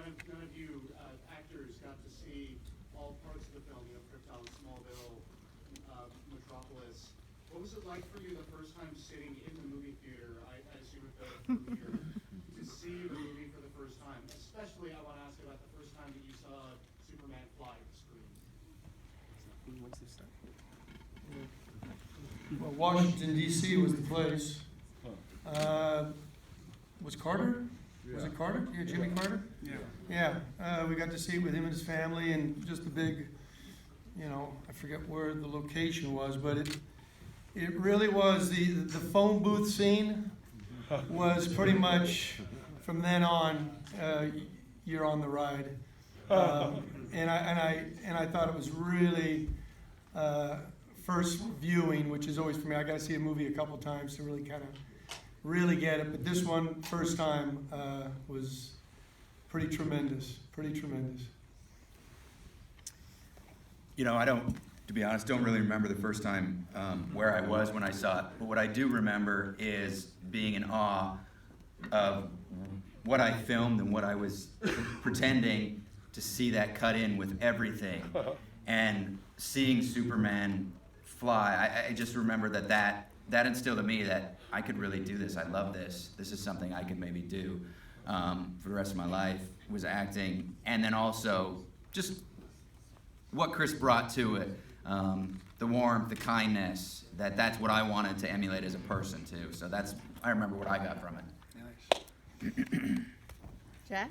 none of you actors got to see all parts of the film. You know, Krypton, Smallville, Metropolis. What was it like for you the first time sitting in the movie theater? I assume at the premiere to see the movie for the first time. Especially, I want to ask about the first time that you saw Superman fly to the screen. What's this start? Well, Washington, D.C. was the place. Was Carter? Yeah. Was it Carter? Yeah, Jimmy Carter? Yeah. Yeah, we got to see it with him and his family, and just the big, you know, I forget where the location was, but it really was, the phone booth scene was pretty much, from then on, you're on the ride. And I thought it was really, first viewing, which is always for me, I got to see a movie a couple times to really kind of really get it. But this one, first time, was pretty tremendous, You know, I don't, to be honest, don't really remember the first time where I was when I saw it. But what I do remember is being in awe of what I filmed and what I was pretending to see that cut in with everything. And seeing Superman fly, I just remember that instilled in me that I could really do this. I love this. This is something I could maybe do for the rest of my life, was acting. And then also just what Chris brought to it, the warmth, the kindness, that's what I wanted to emulate as a person too. So I remember what I got from it. Nice. Jack?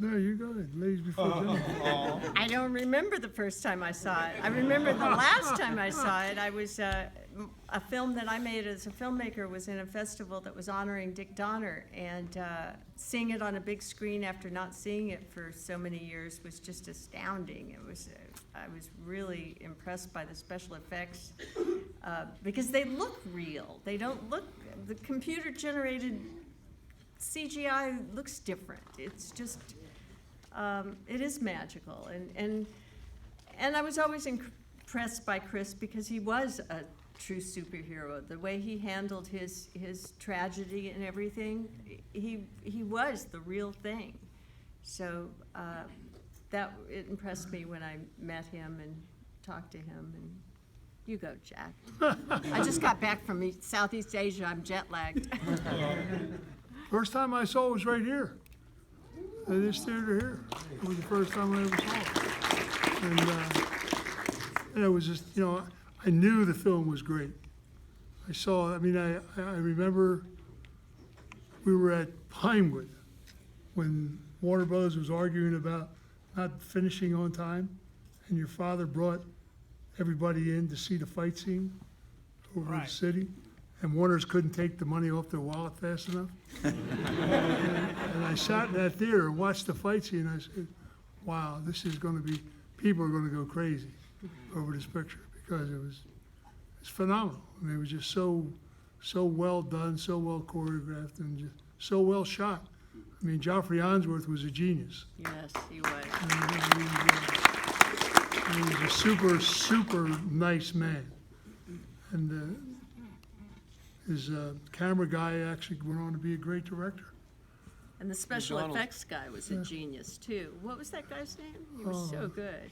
No, you go ahead. Ladies before gentlemen. I don't remember the first time I saw it. I remember the last time I saw it. I was a film that I made as a filmmaker was in a festival that was honoring Dick Donner, and seeing it on a big screen after not seeing it for so many years was just astounding. I was really impressed by the special effects because they look real. They don't look, the computer-generated CGI looks different. It's just, it is magical. And I was always impressed by Chris because he was a true superhero. The way he handled his tragedy and everything, he was the real thing. So it impressed me when I met him and talked to him. And you go, Jack. I just got back from Southeast Asia. I'm jet lagged. First time I saw it was right here, at this theater here. It was the first time I ever saw it. And it was just, you know, I knew the film was great. I remember we were at Pinewood when Warner Brothers was arguing about not finishing on time, and your father brought everybody in to see the fight scene over in the city. And Warner's couldn't take the money off their wallet fast enough. And I sat in that theater and watched the fight scene, and I said, wow, people are gonna go crazy over this picture, because it's phenomenal. I mean, it was just so well done, so well choreographed, and just so well shot. I mean, Joffrey Answorth was a genius. Yes, he was. He was a super, super nice man. And his camera guy actually went on to be a great director. And the special McDonald. effects guy was a genius too. What was that guy's name? He was so good.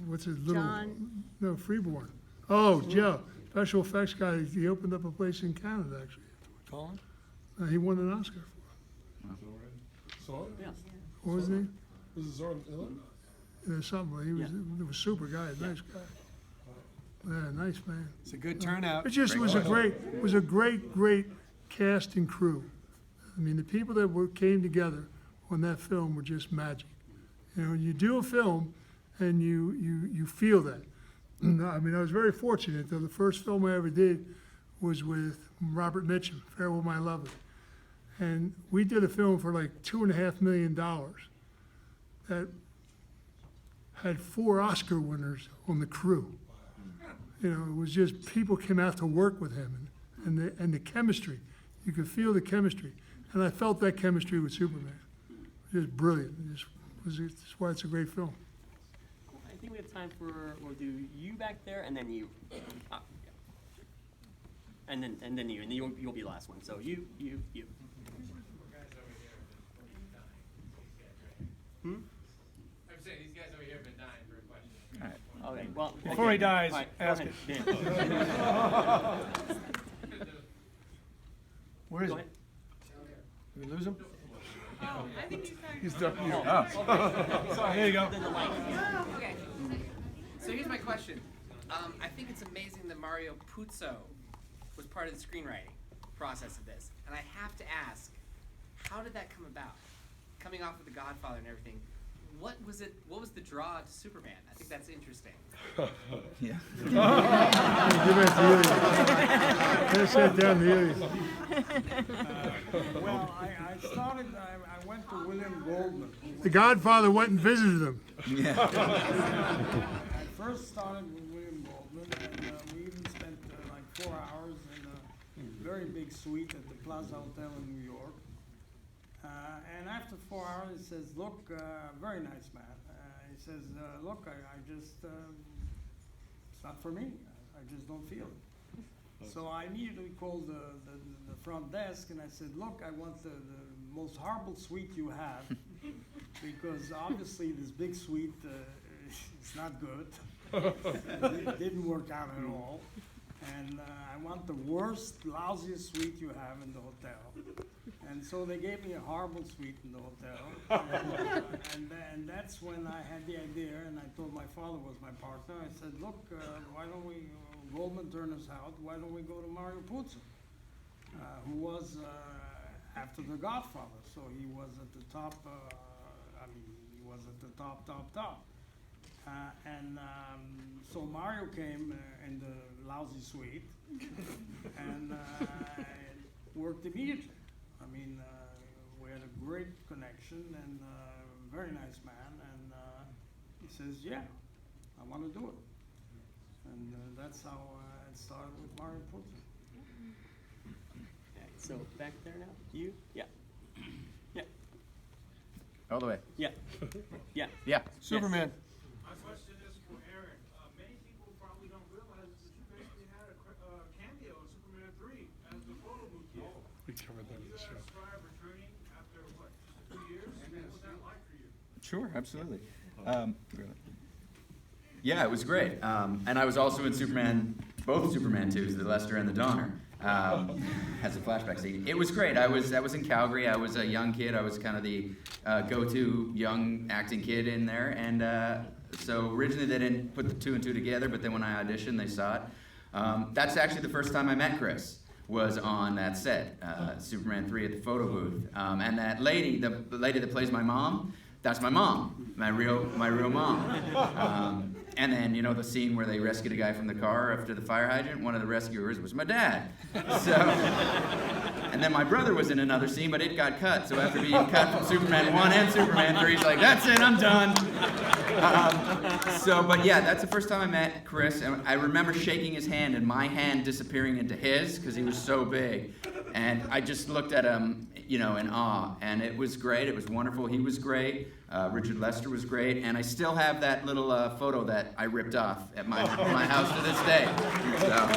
What's his little? John. No, Freeborn. Oh, Joe, special effects guy. He opened up a place in Canada actually. Colin? He won an Oscar for it. Saw it? Yeah. What was his name? This is Zoran Illa? Something. He was a super guy, a nice guy. Yeah, nice man. It's a good turnout. It just was a great cast and crew. I mean, the people that came together on that film were just magic. You know, you do a film and you feel that. I mean, I was very fortunate that the first film I ever did was with Robert Mitchum, Farewell My Lover. And we did a film for like $2.5 million that had 4 Oscar winners on the crew. You know, it was just, people came out to work with him, and the chemistry, you could feel the chemistry. And I felt that chemistry with Superman. Just brilliant. That's why it's a great film. I think we have time for, we'll do you back there, and then you. Yeah. And then you'll be the last one. So you. Well, Before he dies, All right, go ask ahead, it. Dan. Where is Go he? ahead. Did we lose him? He's done. There you go. Okay. So here's my question. I think it's amazing that Mario Puzo was part of the screenwriting process of this. And I have to ask, how did that come about? Coming off of The Godfather and everything, what was the draw to Superman? I think that's interesting. Yeah. Give it to you. Pass that down to you. Well, I went to William Goldman. The Godfather went and visited him. I first started with William Goldman, and we even spent like 4 hours in a very big suite at the Plaza Hotel in New York. And after 4 hours, he says, look, very nice man. He says, look, I just, it's not for me. I just don't feel it. So I immediately called the front desk and I said, look, I want the most horrible suite you have, because obviously this big suite is not good. It didn't work out at all. And I want the worst, lousiest suite you have in the hotel. And so they gave me a horrible suite in the hotel. And that's when I had the idea, and I told my father was my partner. I said, look, why don't we, Goldman turned us out, why don't we go to Mario Puzo, who was after The Godfather. So he was at the top, he was at the top. So Mario came in the lousy suite and it worked immediately. We had a great connection and very nice man, and he says, yeah, I want to do it. And that's how it started with Mario Puzo. Okay, so back there now, you? Yeah. Yeah. All the way. Yeah. Yeah. Yeah. Superman. My question is for Aaron. Many people probably don't realize that you basically had a cameo in Superman 3 as the photo booth kid. We covered that in You the guys show. strive returning after what, just 2 years? What was that like for you? Sure, absolutely. Yeah, it was great. And I was also in Superman, both Superman 2s, the Lester and the Donner. Has a flashback scene. It was great. I was in Calgary. I was a young kid. I was kind of the go-to young acting kid in there. And so originally they didn't put the 2 and 2 together, but then when I auditioned, they saw it. That's actually the first time I met Chris, was on that set, Superman 3 at the photo booth. And that lady, the lady that plays my mom, that's my mom, my real mom. And then, the scene where they rescued a guy from the car after the fire hydrant, one of the rescuers was my dad. So, and then my brother was in another scene, but it got cut. So after being cut from Superman 1 and Superman 3, he's like, that's it, I'm done. But yeah, that's the first time I met Chris. And I remember shaking his hand and my hand disappearing into his because he was so big. And I just looked at him, in awe. And it was great. It was wonderful. He was great. Richard Lester was great. And I still have that little photo that I ripped off at my house to this day. So.